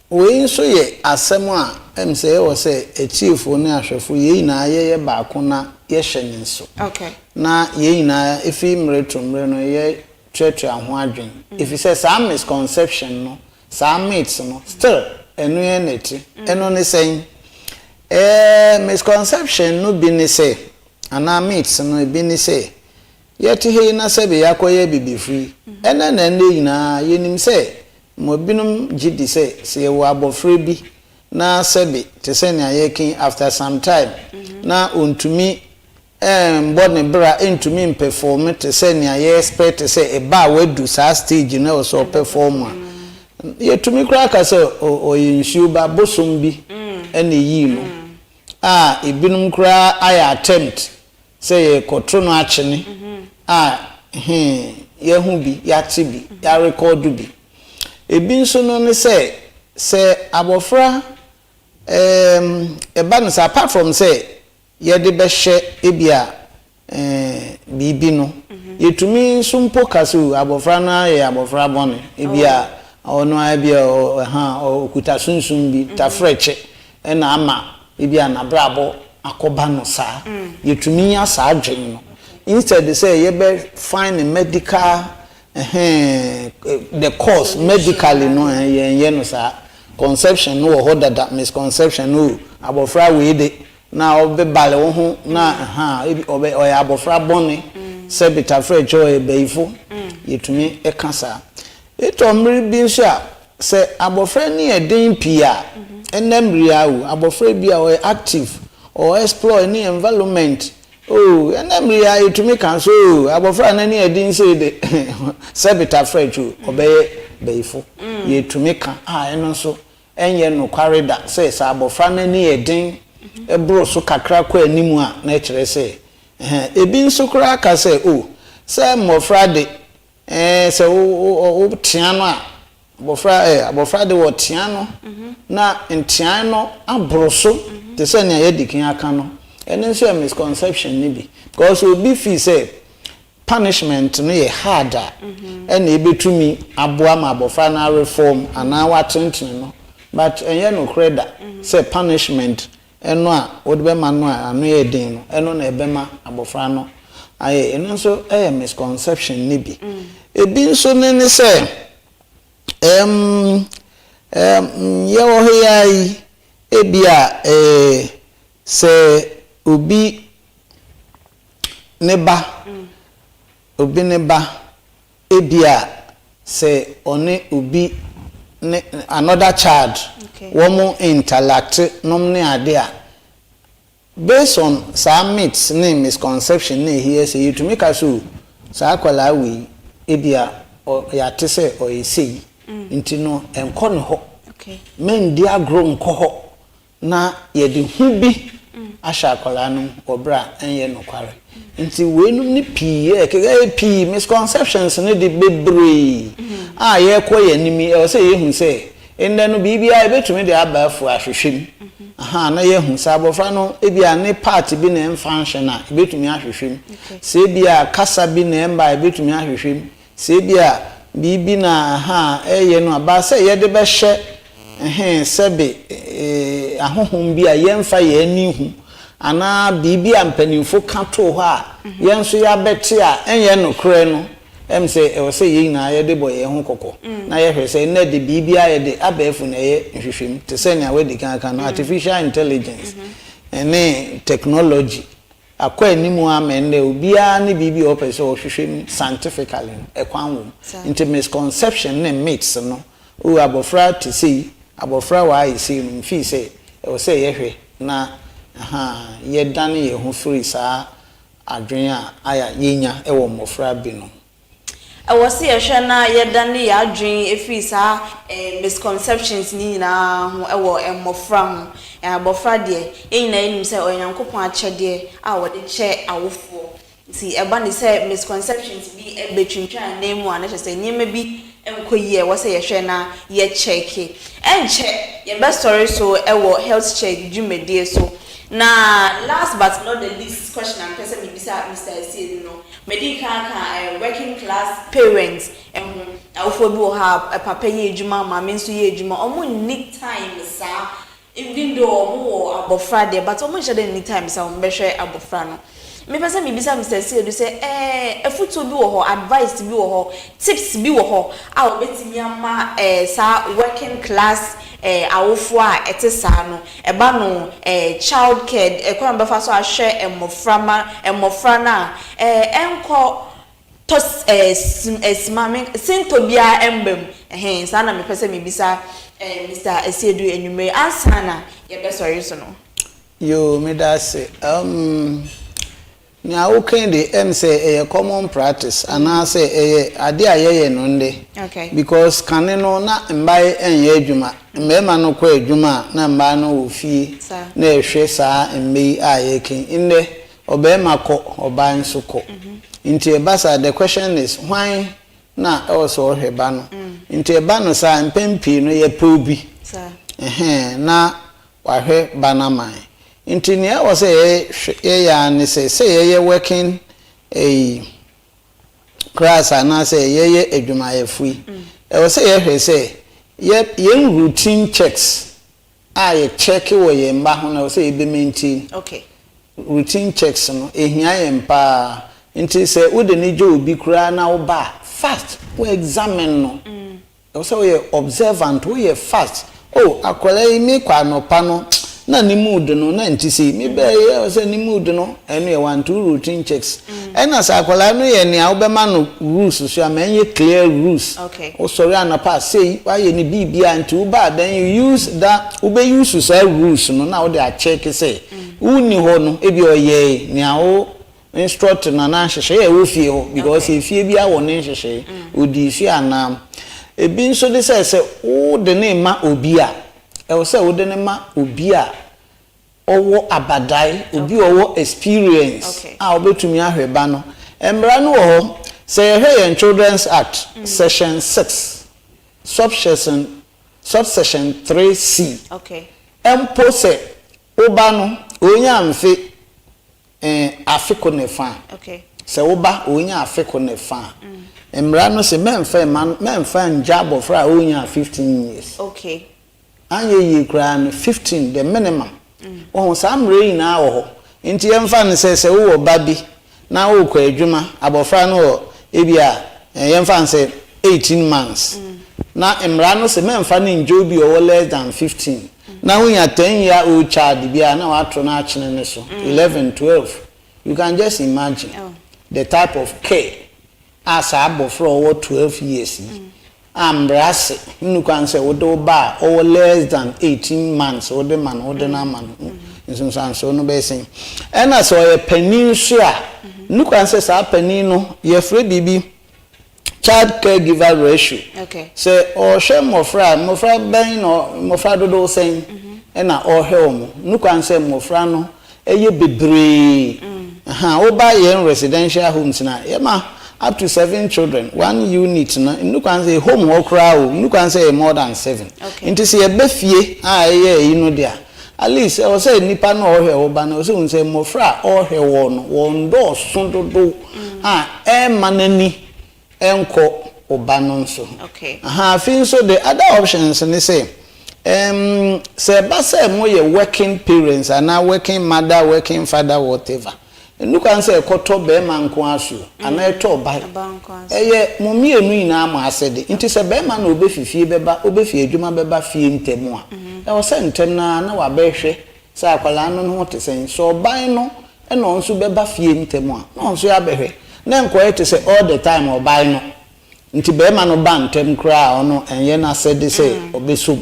We so ye asem a say o say a chief oni ahwefo ye na ye ba ko na ye hye nso. Okay. Na ye na efi mretumre no ye twetwe ho adwen. If you say some misconception no, some myths no, still enu ye neti. Eno ne saying misconception no bi ni say ana myths no bi ni say yet he na say be yakoye bibi free. Ena na nne na ye nim say mo binum gidi say wo abofre bi na sebe te say na yekin after some time na ontumi body bra entumi perform te say na ye expect say e ba wadu sa stage na so perform ye tumi kra ka say o yinsu ba bosom bi ene yi no ebinum kra aya attempt say ye kotro no achene ye hu bi ya ti bi ya record bi ebi nso no ne say abofra eba no apart from say ye de be hye ebia bibi no yetumi nso mpoka so abofra na ye abofra bone ebia ono abia okuta sunsun bi ta freche na ama ebia na brabo akoba no sa yetumi ya sa adwen no instead say ye be find a medical the cause medically no ye no sa conception no hold that misconception no abofra we de na obe bale wo ho na obe oya abofra bone se beta frecho e beifo yetumi e kasa etomri bi nso a se abofra ni eden pia enemri awu abofra bi a o active or explore any environment enemri a yetumi kan so abofra na ni eden say de se beta frecho obe beifo yetumi kan eno so enye no kwareda say sa abofra na ni eden ebro so kakra kwa animu a na kire say ebi nso kra ka say say mofra de say o tiano a abofra de wo tiano na ntiano abroso te say na ye dikin aka no ene nso misconception ni bi because obi fi say punishment no ye harder ene ebetumi aboa ma abofra na reform ana wa tenten no but enye no kreda say punishment eno a wodbe ma no a anu ye din no eno na ebema abofra no aye eno nso misconception ni bi ebi nso ne say ye wo heyai ebia say obi neba ebia say one obi another child woman interact nomne ade a based on some myths name misconception ne here say you to make us so akwala we ebia ya te say o yesi nti no enko ne ho men di agro nko ho na ye de hu bi asha akwala no obra enye no kware nti wenu ni pie kege pie misconceptions ne de bebre ye koye nimi e say ye hu say ende no bibia e betumi de abafu ahwehwem na ye hu say abofra no ebia ne part bi na function a e betumi ahwehwem say bia kasa bi na emba e betumi ahwehwem say bia bibi na ye no aba say ye de be hye sebe ahohom bi a ye mfa ye ani hu ana bibi ampanimfo kato ho a yenso ya bete a enye no kre no say e say ye na ye de boye ho kokko na ye hwe say na de bibi a ye de abefu na ye hwehwem te say na we de kan no artificial intelligence ene technology akwa animu amende obi a ne bibi o pese o hwehwem scientifically e kwanwo into misconception ne myths no o abofra te say abofra wa yi say no fi say e say ye hwe na ye dane ye ho free saa adwen a aya yenya e wo mofra bi no I was here na ye dane ya adwen e free saa misconceptions ni na ho e wo mofra ho abofra de e na enim say onyankopon akyede a wo de che awofo nti e ba ne say misconceptions bi e betwintwan na mu ana say nyema bi enkoyie wo say ye hwe na ye check enche ye best story so e wo health check dwumedie so. Now, last but not the least question I'm person me bisa Mr. ASIEDU no medical working class parents awofo bi wo ha papa ye ejuma mama nso ye ejuma omo need time sa even though omo wo abofra de but omo shade need time sa omo behwe abofra no me person me bisa Mr. ASIEDU say efuto bi wo ho advice bi wo ho tips bi wo ho a obetimi ama sa working class awofo a etesa no eba no childcare ekwa mbefa so ahwe emofra na enko tos esmame sintobia embem sana me pese me bisa Mr. ASIEDU enyume ansana ye be sorry so no yo me da say nya wo kan de say common practice ana say ade ayeye no nde okay because kane no na mbae enye adwuma mmema no kwa adwuma na mba no wo fie na ehwe saa mmei ayekin inde obema ko oba nso ko nti ebasa the question is why na also heba no nti eba no saa mpempi no ye probi na wahwe banaman nti ne o say ye ya ne say ye working class ana say ye adwuma ye free e o say ye hwe say ye routine checks ye check wo ye mba ho na o say be maintain okay routine checks no ehia ye mpa nti say wo de ne jo obi kura na wo ba fast wo examine no o say we observant wo ye fast akola imi kwa no pa no na ni mood no na nti say me be ye say ni mood no eno ye 1-2 routine checks ena sa akola no ye ni a wo be ma no rules so amenye clear rules okay o sorry anapa say why ye ni bibia nti wo ba then you use that wo be use say rules no na wo dey check say uni ho no ebi oye ni a wo instruct na na hwehwe ye wo fie ho because e fie bia wo ne hwehwe odi fie anam ebi nso de say wo de ne ma obi a e wo say wo de ne ma obi a owo abadai obi owo experience a obetumi ahweba no embra no wo say hey Children's Act section 6 subsection 3C okay empo say oba no onya amfe afiko ne fa okay say oba onya afiko ne fa embra no say memfa njabo fra onya 15 years okay anye yi kra no 15 the minimum oh sam rain na wo nti emfa ne se wo ba bi na wo kwa adwuma abofra no ebia emfa se 18 months na emra no se memfa ne njo bi o less than 15 Now when you're 10-year-old child, be now at 11, 12. You can just imagine the type of care as I for over 12 years. I'm brass, you can say, bar or less than 18 months, or the man, or the man, so no basing. And I saw a peninsula, you can say, penino, you're free baby. Child caregiver ratio. Okay. Say or share mofra ben or mofra do saying and or home. No can say mofra no eye bebre. Oba yen residential homes na. Yema up to 7 children, 1 unit na. No can say home or crowd. No can say more than 7. Okay. Into say befie you know there. At least I say nipa no or he oba na so say mofra or he won do so do. Manani enko obanonso. Okay. Feel so the other options and they say say basa mo ye working parents and now working mother, working father, whatever. And you can say koto be man ko asu and I to buy. Eye mo mienu na am asede. Nti se be man obe fifie beba, obe fie adwuma beba fie ntemu a. E wo se ntem na wa be hwe say akwala no no te sen so ban no e no nso beba fie ntemu a. No nso ya be hwe. Na nko to say all the time or buy no. Nti be man no ban tem kra ono enye na said say obesum.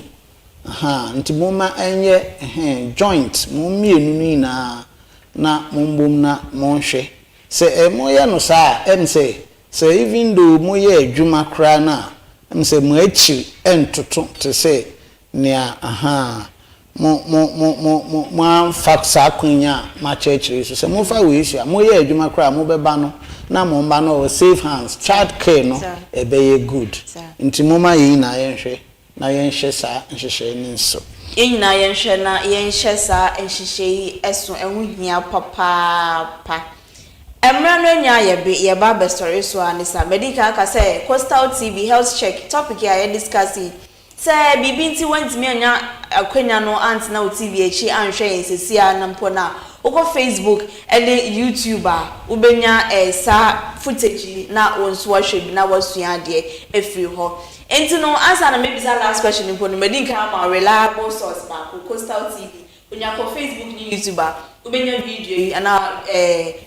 Nti moma enye joint mo mienu ni na mombom na monhwe say moye no sa say even though moye adwuma kra na say mo achi entoto to say nia mo faksa kunya ma church so say mo fa we issue moye adwuma kra mo beba no na mo mba no safe hands child care no be good nti moma yi na yenhwe na yenhwe sa nhwehwe ni nso na yenhwe na yenhwe sa nhwehwe eso ehu hia papa emra no nya ye ba be story so anisa medical ka say Coastal TV health check topic ya ye discussing say bibi nti wantimi anya akwanya no ant na TV echi anhwe ensesi na mpo na uko Facebook and YouTuber ubenya sa footage na wonso wahwe na wasua de efiri ho enti no answer na maybe that last question mpo no medin ka ma reliable source ba Coastal TV unya ko Facebook ni YouTuber ubenya video ana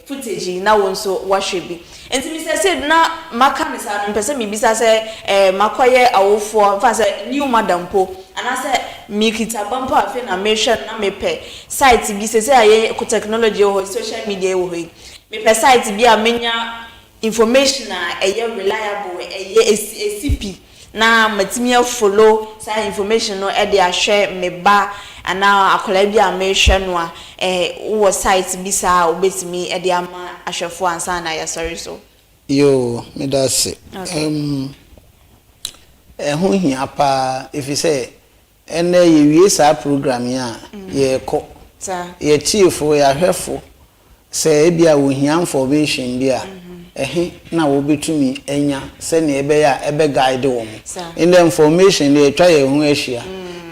footage na wonso wahwe bi enti mi say na maka me sa no pese mi bisa say makoye awofo fa say new madam po ana say mikita bampo afi na mention na mepe site bi say aye ko technology ho social media ho mepe site bi a menya information na eye reliable eye SCP na matimi follow say information no e dey ahwe me ba ana akola bi a mention no a wo site bi sa obetimi e dey ama ahwefo ansa na ya sorry so yo me da say ho hia pa if you say ene ye wie sa program ya ye ko ye chiefo ya hwefo say bia wo hia information bia na wo betumi enya se na ebe ya ebe guide wo in the information ye twa ye hu ahia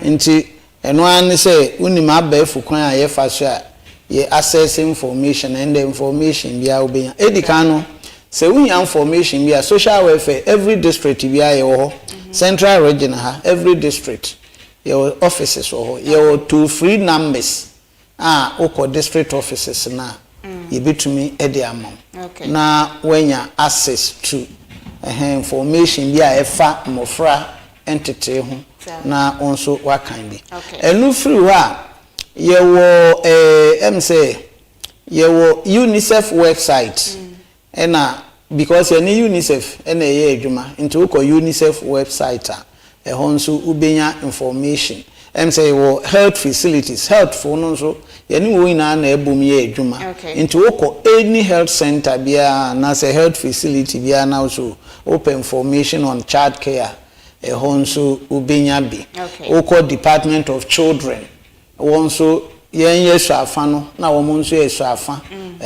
nti eno an say unim abafu kwan a ye fa so a ye access information and the information bia wo benya edikan no say we information bia social welfare every district bia ye wo central region ha every district your offices or your 2 free numbers oko district offices na you betumi e dey amount na when you access to information bi a efa mofra entity ho na onso wakan bi enu free wa ye wo say ye wo UNICEF website na because any UNICEF na ye adwuma into oko UNICEF website honso ubenya information say wo health facilities health for no so yani wo ina na ebom ye adwuma into woko any health center bia na say health facility bia na so open information on child care honso ubenya bi woko department of children wonso yen yesu afa no na wo monso yesu afa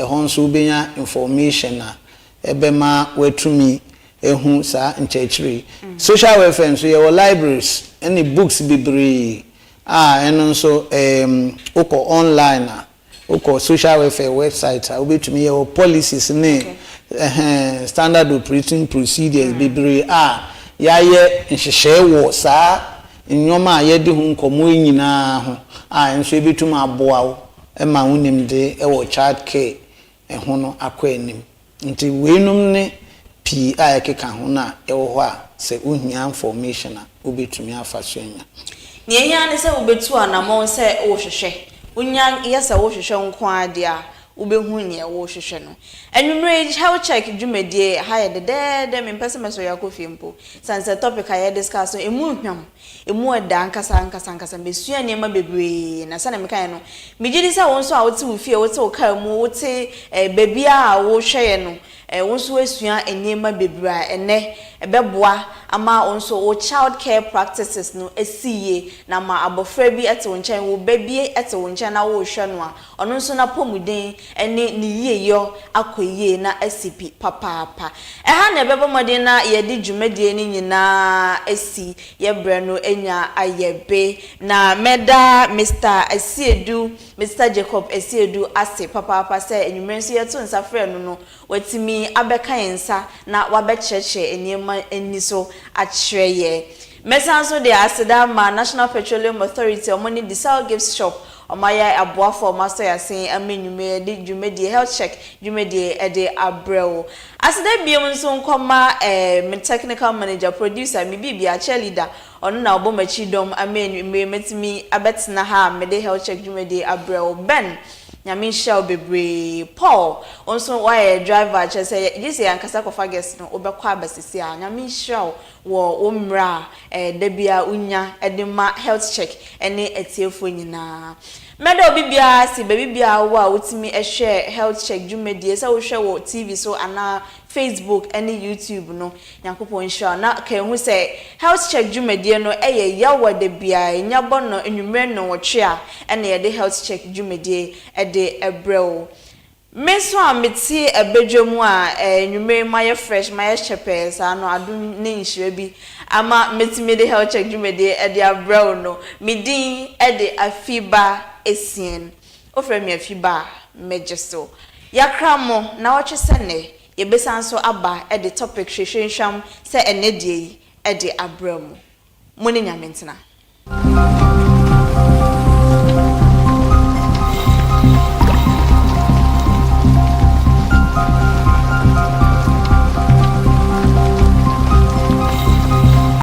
honso ubenya information na ebema wetumi ehu sa nchechiri social welfare so your libraries any books bibre eno so oko online oko social welfare website obetumi your policies ne standard operating procedures bibre ya ye nhihye wo sa nyoma a yedi hu nkomo nyina ho a enso ebitum aboa wo ma wonim de wo child care ho no akwanim nti weenum ne pi a ekeka ho na ewo ho a se ohia information a obetumi afa so nya ne ehia ne se obetu anamon se wo hwehwe unya yesa wo hwehwe nko ade a ubehu ne wo hwehwe no enwumre health check dwumadie ha ye de me pese meso yakofie mpo sanse topic a ye discuss emu hwam emu eda nkasa besua ne ma bebre na sana meka no megidi se won so a wote wo fie wote wo ka mu wote bebia a wo hweye no wonso asua enema bebra ene ebeboa ama wonso o child care practices no esiye na ma abofra bi ete wonchen wo babie ete wonchen na wo hwe no a ono nso na pomuden ene ni yiyeyo akoyie na asipi papa ha na ebebomoden na ye di dwumadie ni nyina esi ye bre no enya ayebe na meda Mr. ASIEDU Mr. Jacob ASIEDU ase papa se enyumenso ye to nsafre no watimi abeka yensa na wabecheche enema eniso akyereye mesanso de aseda ma National Petroleum Authority omoni diesel gift shop omaya aboafo master yasen amenyume de dwumedie health check dwumedie ede abrel aseda biem nso nkoma me technical manager producer mi bibia cheerleader ono na obomachi dom amenyume metimi abetna ha me de health check dwumedie abrel ben nyame shall bebre Paul onso why driver che say this yankasa kofa guest no obekwa abasisi a nyame shall wo omra da bia unya edema health check ene etiefo nyina medo bibia si bibia wo a wotimi ehwe health check dwumedie say wo hwe wo TV so ana Facebook ene YouTube no yankopon shall na ka hu say health check dwumedie no yawo da bia nyabo no enwumre no wotwe a ene ye de health check dwumedie ede ebrel meso ameti ebedwemu a enwumre maye fresh maye chepes ano adun ne nhire bi ama metimi de health check dwumedie ede abrel no midin ede AFIBA ESSIEN ofre mi AFIBA mejeso yakramo na woche sene yebesanso aba ede topic hwehwenhwam se enedie ede abrel mu muni nyamentina